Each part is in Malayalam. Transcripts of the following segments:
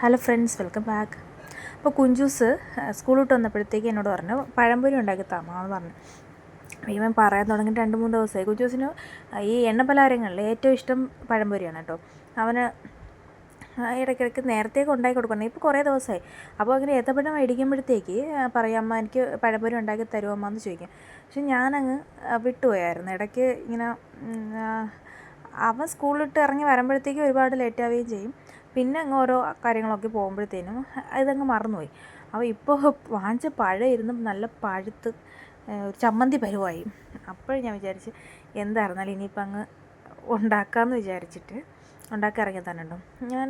Hello friends, welcome back. അപ്പോൾ കുഞ്ചൂസ് സ്കൂൾ വിട്ട് വന്നപ്പോഴത്തേക്ക് എന്നോട് പറഞ്ഞു പഴംപൊരി ഉണ്ടാക്കി താമാന്ന് പറഞ്ഞു. ഇവൻ പറയാൻ തുടങ്ങി 2-3 ദിവസമായി. കുഞ്ചൂസിന് ഈ എണ്ണപ്പലഹാരങ്ങളിൽ ഏറ്റവും ഇഷ്ടം പഴംപൊരിയാണ് കേട്ടോ. അവന് ഇടയ്ക്കിടയ്ക്ക് നേരത്തേക്ക് ഉണ്ടാക്കി കൊടുക്കണം. ഇപ്പോൾ കുറേ ദിവസമായി. അപ്പോൾ അങ്ങനെ ഏത്തപ്പഴം മേടിക്കുമ്പോഴത്തേക്ക് പറയും, അമ്മ എനിക്ക് പഴംപൊരി ഉണ്ടാക്കി തരുമോ അമ്മ എന്ന് ചോദിക്കും. പക്ഷെ ഞാനങ്ങ് വിട്ടുപോയായിരുന്നു. ഇടയ്ക്ക് ഇങ്ങനെ അവൻ സ്കൂളിലിട്ട് ഇറങ്ങി വരുമ്പോഴത്തേക്ക് ഒരുപാട് ലേറ്റ് ആവുകയും ചെയ്യും. പിന്നെ അങ്ങ് ഓരോ കാര്യങ്ങളൊക്കെ പോകുമ്പോഴത്തേനും ഇതങ്ങ് മറന്നുപോയി. അപ്പോൾ ഇപ്പോൾ വാങ്ങിച്ച പഴം ഇരുന്ന് നല്ല പഴുത്ത് ചമ്മന്തി പരുവായി. അപ്പോഴും ഞാൻ വിചാരിച്ച് എന്തായിരുന്നാലും ഇനിയിപ്പോൾ അങ്ങ് ഉണ്ടാക്കാമെന്ന് വിചാരിച്ചിട്ട് ഉണ്ടാക്കി ഇറങ്ങി തന്നെ ഉണ്ടോ. ഞാൻ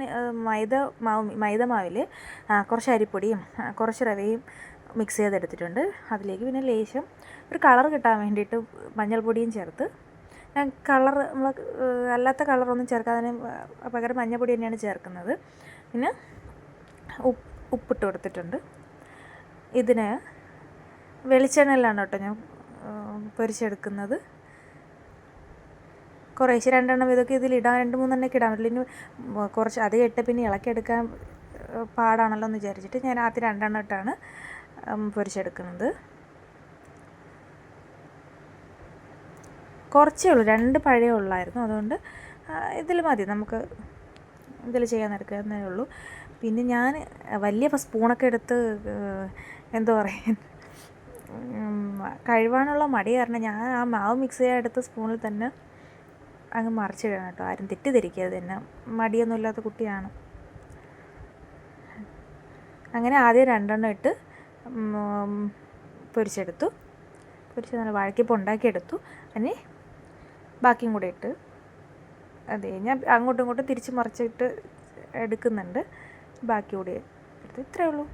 മൈദ മാവിൽ കുറച്ച് അരിപ്പൊടിയും കുറച്ച് റവയും മിക്സ് ചെയ്തെടുത്തിട്ടുണ്ട്. അതിലേക്ക് പിന്നെ ലേശം ഒരു കളർ കിട്ടാൻ വേണ്ടിയിട്ട് മഞ്ഞൾപ്പൊടിയും ചേർത്ത്, ഞാൻ കളർ നമ്മൾ അല്ലാത്ത കളറൊന്നും ചേർക്കാതെ പകരം മഞ്ഞൾപ്പൊടി തന്നെയാണ് ചേർക്കുന്നത്. പിന്നെ ഉപ്പിട്ട് കൊടുത്തിട്ടുണ്ട്. ഇതിന് വെളിച്ചെണ്ണയിലാണ് കേട്ടോ ഞാൻ പൊരിച്ചെടുക്കുന്നത്. കുറേശ്ശെ 2 എണ്ണം ഇതൊക്കെ ഇതിലിടാൻ 2-3 എണ്ണയൊക്കെ ഇടാൻ പറ്റില്ല. ഇനി കുറച്ച് അധികം ഇട്ട് പിന്നെ ഇളക്കിയെടുക്കാൻ പാടാണല്ലോ എന്ന് വിചാരിച്ചിട്ട് ഞാൻ ആദ്യം 2 എണ്ണം ഇട്ടാണ് പൊരിച്ചെടുക്കുന്നത്. കുറച്ചേ ഉള്ളൂ, 2 പഴമേ ഉള്ളായിരുന്നു. അതുകൊണ്ട് ഇതിൽ മതി, നമുക്ക് ഇതിൽ ചെയ്യാനെടുക്കുന്നേ ഉള്ളൂ. പിന്നെ ഞാൻ വലിയ സ്പൂണൊക്കെ എടുത്ത് എന്താ പറയുക, കഴുകാനുള്ള മടി കാരണം ഞാൻ ആ മാവ് മിക്സ് ചെയ്യാൻ എടുത്ത സ്പൂണിൽ തന്നെ അങ്ങ് മറിച്ചിടണം കേട്ടോ. ആരും തെറ്റിദ്ധരിക്കരുത്, തന്നെ മടിയൊന്നും ഇല്ലാത്ത കുട്ടിയാണ്. അങ്ങനെ ആദ്യം 2 എണ്ണം ഇട്ട് പൊരിച്ചെടുത്തു. പൊരിച്ച് നല്ല വഴക്കിപ്പോൾ ഉണ്ടാക്കിയെടുത്തു. അതിന് ബാക്കിയും കൂടെ ഇട്ട് അതെ ഞാൻ അങ്ങോട്ടും ഇങ്ങോട്ടും തിരിച്ച് മറിച്ചിട്ട് എടുക്കുന്നുണ്ട്. ബാക്കി കൂടി എടുത്ത് ഇത്രയേ ഉള്ളൂ.